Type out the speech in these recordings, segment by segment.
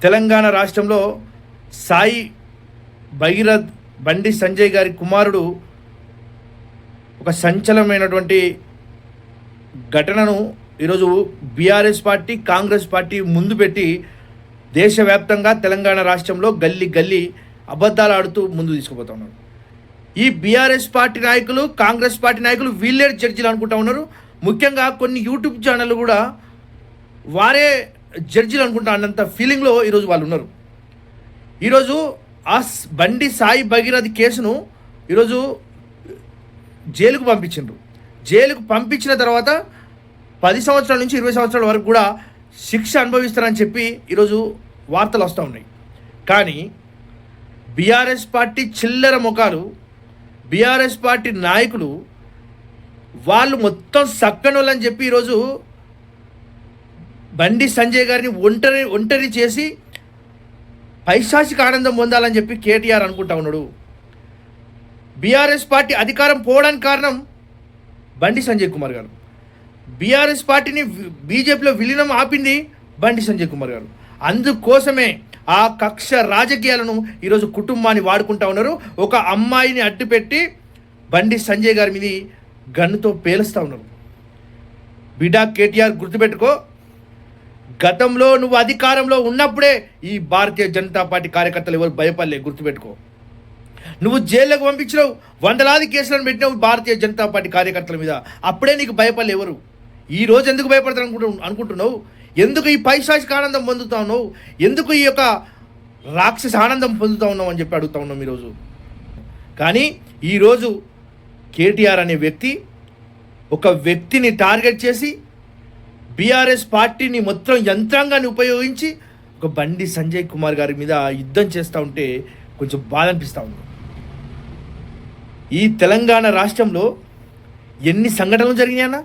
తెలంగాణ రాష్ట్రంలో సాయి భగీరథ్ బండి సంజయ్ గారి కుమారుడు ఒక సంచలనమైనటువంటి ఘటనను ఈరోజు బీఆర్ఎస్ పార్టీ కాంగ్రెస్ పార్టీ ముందు పెట్టి దేశవ్యాప్తంగా తెలంగాణ రాష్ట్రంలో గల్లీ గల్లీ అబద్ధాలు ఆడుతూ ముందు తీసుకుపోతా ఉన్నారు. ఈ బీఆర్ఎస్ పార్టీ నాయకులు కాంగ్రెస్ పార్టీ నాయకులు వీళ్ళే జడ్జిలు అనుకుంటా ఉన్నారు. ముఖ్యంగా కొన్ని యూట్యూబ్ ఛానళ్ళు కూడా వారే జడ్జిలు అనుకుంటా అన్నంత ఫీలింగ్లో ఈరోజు వాళ్ళు ఉన్నారు. ఈరోజు ఆ బండి సాయి భగీరథ్ కేసును ఈరోజు జైలుకు పంపించిండ్రు. జైలుకు పంపించిన తర్వాత 10 సంవత్సరాల నుంచి 20 సంవత్సరాల వరకు కూడా శిక్ష అనుభవిస్తారని చెప్పి ఈరోజు వార్తలు వస్తూ ఉన్నాయి. కానీ బీఆర్ఎస్ పార్టీ చిల్లర ముఖాలు, బీఆర్ఎస్ పార్టీ నాయకులు వాళ్ళు మొత్తం సక్కనోళ్ళని చెప్పి ఈరోజు బండి సంజయ్ గారిని ఒంటరి చేసి పైశాచిక ఆనందం పొందాలని చెప్పి కేటీఆర్ అనుకుంటా ఉన్నాడు. బీఆర్ఎస్ పార్టీ అధికారం పోవడానికి కారణం బండి సంజయ్ కుమార్ గారు. బీఆర్ఎస్ పార్టీని బీజేపీలో విలీనం ఆపింది బండి సంజయ్ కుమార్ గారు. అందుకోసమే ఆ కక్ష రాజకీయాలను ఈరోజు కుటుంబాన్ని వాడుకుంటా ఉన్నారు. ఒక అమ్మాయిని అడ్డుపెట్టి బండి సంజయ్ గారి మీద గన్నుతో పేలుస్తూ ఉన్నారు. బిడా కేటీఆర్ గుర్తుపెట్టుకో, గతంలో నువ్వు అధికారంలో ఉన్నప్పుడే ఈ భారతీయ జనతా పార్టీ కార్యకర్తలు ఎవరు భయపడలే. గుర్తుపెట్టుకో, నువ్వు జైల్లోకి పంపించినావు, వందలాది కేసులను పెట్టినావు భారతీయ జనతా పార్టీ కార్యకర్తల మీద. అప్పుడే నీకు భయపడలే ఎవరు. ఈ రోజు ఎందుకు భయపడతారు అనుకుంటున్నావు? ఎందుకు ఈ పైశాచిక ఆనందం పొందుతా ఉన్నావు? ఎందుకు ఈ యొక్క రాక్షస ఆనందం పొందుతా ఉన్నావు అని చెప్పి అడుగుతా ఉన్నాం ఈరోజు. కానీ ఈరోజు కేటీఆర్ అనే వ్యక్తి ఒక వ్యక్తిని టార్గెట్ చేసి బీఆర్ఎస్ పార్టీని మొత్తం యంత్రాంగాన్ని ఉపయోగించి ఒక బండి సంజయ్ కుమార్ గారి మీద యుద్ధం చేస్తూ ఉంటే కొంచెం బాధ అనిపిస్తూ ఉంది. ఈ తెలంగాణ రాష్ట్రంలో ఎన్ని సంఘటనలు జరిగినాయన్నా.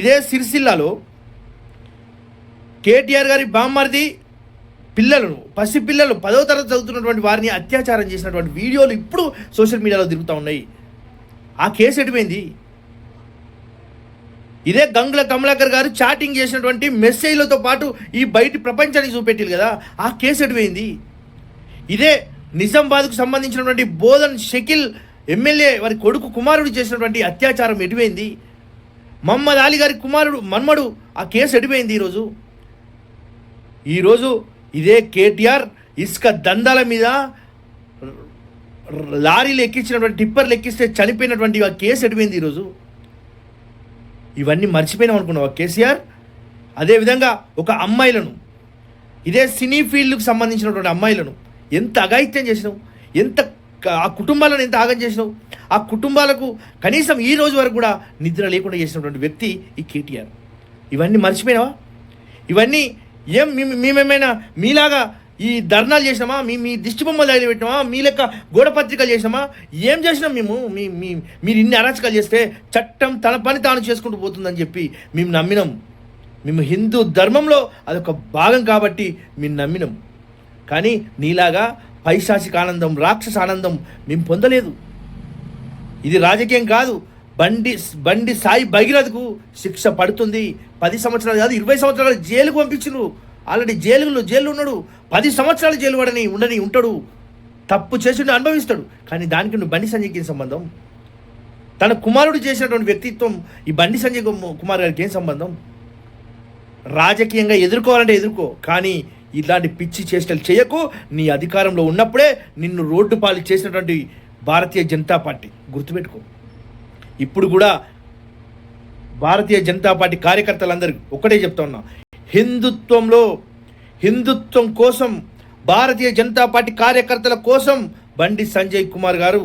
ఇదే సిరిసిల్లాలో కేటీఆర్ గారి బామ్మర్ది పిల్లలను, పసిపిల్లలు 10వ తరగతి చదువుతున్నటువంటి వారిని అత్యాచారం చేసినటువంటి వీడియోలు ఇప్పుడు సోషల్ మీడియాలో తిరుగుతూ ఉన్నాయి. ఆ కేసు ఎటుపోయింది? ఇదే గంగుల కమలాకర్ గారు చాటింగ్ చేసినటువంటి మెసేజ్లతో పాటు ఈ బయటి ప్రపంచానికి చూపెట్టారు కదా, ఆ కేసు ఎటుపోయింది? ఇదే నిజామాబాద్కు సంబంధించినటువంటి బోధన్ షకీల్ ఎమ్మెల్యే వారి కొడుకు కుమారుడు చేసినటువంటి అత్యాచారం ఎటుపోయింది? మహమ్మద్ అలీ గారి కుమారుడు మన్మడు, ఆ కేసు ఎటుపోయింది? ఈరోజు ఇదే కేటీఆర్ ఇసుక దందాల మీద లారీలు ఎక్కించినటువంటి టిప్పర్లు ఎక్కిస్తే చనిపోయినటువంటి ఆ కేసు ఎటుపోయింది? ఈరోజు ఇవన్నీ మర్చిపోయినాం అనుకున్నావా కేసీఆర్? అదేవిధంగా ఒక అమ్మాయిలను, ఇదే సినీ ఫీల్డ్కు సంబంధించినటువంటి అమ్మాయిలను ఎంత అఘాయిత్యం చేసినావు, ఎంత ఆ కుటుంబాలను ఎంత ఆగం చేసినావు. ఆ కుటుంబాలకు కనీసం ఈ రోజు వరకు కూడా నిద్ర లేకుండా చేసినటువంటి వ్యక్తి ఈ కేటీఆర్. ఇవన్నీ మర్చిపోయినావా? ఇవన్నీ మేమేమైనా మీలాగా ఈ ధర్నాలు చేసినామా? మీ దిష్టి బొమ్మలు తగిలి పెట్టినామా? మీ లెక్క గోడపత్రికలు చేసినామా? ఏం చేసినాం మేము? మీరు ఇన్ని అరాచకాలు చేస్తే చట్టం తన పని తాను చేసుకుంటూ పోతుందని చెప్పి మేము నమ్మినాం. మేము హిందూ ధర్మంలో అదొక భాగం కాబట్టి మేము నమ్మినాం. కానీ నీలాగా పైశాచిక ఆనందం, రాక్షస ఆనందం మేము పొందలేదు. ఇది రాజకీయం కాదు. బండి సాయి భగీరథకు శిక్ష పడుతుంది. 10 సంవత్సరాలు కాదు, 20 సంవత్సరాలు జైలుకు పంపించరు. ఆల్రెడీ జైలు ఉన్నాడు. 10 సంవత్సరాలు జైలు ఉంటాడు. తప్పు చేసి అనుభవిస్తాడు. కానీ దానికి నువ్వు బండి సంజయ్కి ఏం సంబంధం? తన కుమారుడు చేసినటువంటి వ్యక్తిత్వం ఈ బండి సంజయ్ కుమార్ గారికి ఏం సంబంధం? రాజకీయంగా ఎదుర్కోవాలంటే ఎదుర్కో, కానీ ఇలాంటి పిచ్చి చేష్టలు చేయకు. నీ అధికారంలో ఉన్నప్పుడే నిన్ను రోడ్డు పాలు చేసినటువంటి భారతీయ జనతా పార్టీ గుర్తుపెట్టుకో. ఇప్పుడు కూడా భారతీయ జనతా పార్టీ కార్యకర్తలందరికీ ఒకటే చెప్తా ఉన్నా, హిందుత్వం కోసం, భారతీయ జనతా పార్టీ కార్యకర్తల కోసం బండి సంజయ్ కుమార్ గారు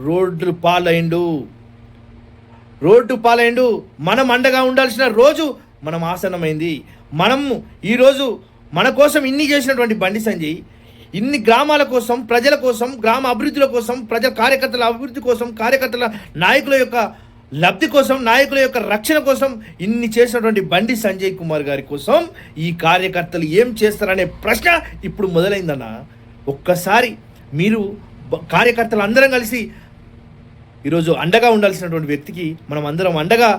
రోడ్డు పాలైండు. మనం అండగా ఉండాల్సిన రోజు మనం ఆసన్నమైంది. మనం ఈరోజు మన కోసం ఇన్ని చేసినటువంటి బండి సంజయ్ ఇన్ని గ్రామాల కోసం, ప్రజల కోసం, గ్రామ అభివృద్ధుల కోసం, కార్యకర్తల అభివృద్ధి కోసం, కార్యకర్తల నాయకుల యొక్క లబ్ధి కోసం, నాయకుల యొక్క రక్షణ కోసం ఇన్ని చేసినటువంటి బండి సంజయ్ కుమార్ గారి కోసం ఈ కార్యకర్తలు ఏం చేస్తారనే ప్రశ్న ఇప్పుడు మొదలైందన్న. ఒక్కసారి మీరు కార్యకర్తలు అందరం కలిసి ఈరోజు అండగా ఉండాల్సినటువంటి వ్యక్తికి మనం అందరం అండగా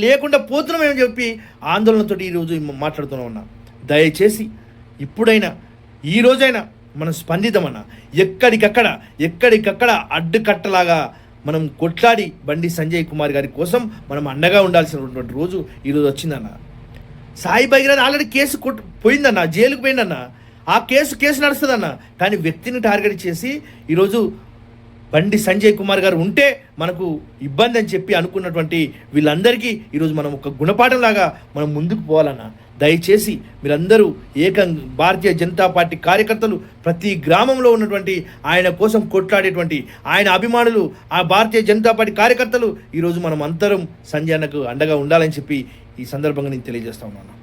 లేకుండా పోతున్నామని చెప్పి ఆందోళనతో ఈరోజు మాట్లాడుతూనే ఉన్నా. దయచేసి ఇప్పుడైనా ఈ రోజైనా మనం స్పందిద్దామన్నా. ఎక్కడికక్కడ అడ్డుకట్టలాగా మనం కొట్లాడి బండి సంజయ్ కుమార్ గారి కోసం మనం అండగా ఉండాల్సినటువంటి రోజు ఈరోజు వచ్చిందన్న. సాయి భగీరథ్ ఆల్రెడీ కేసు పోయిందన్న, జైలుకు పోయిందన్న. ఆ కేసు నడుస్తుందన్న. కానీ వ్యక్తిని టార్గెట్ చేసి ఈరోజు బండి సంజయ్ కుమార్ గారు ఉంటే మనకు ఇబ్బంది అని చెప్పి అనుకున్నటువంటి వీళ్ళందరికీ ఈరోజు మనం ఒక గుణపాఠంలాగా మనం ముందుకు పోవాలన్న. దయచేసి మీరందరూ భారతీయ జనతా పార్టీ కార్యకర్తలు ప్రతి గ్రామంలో ఉన్నటువంటి ఆయన కోసం కొట్లాడేటువంటి ఆయన అభిమానులు, ఆ భారతీయ జనతా పార్టీ కార్యకర్తలు ఈరోజు మనం అందరం సంజయ్ అన్నకు అండగా ఉండాలని చెప్పి ఈ సందర్భంగా నేను తెలియజేస్తా ఉన్నాను.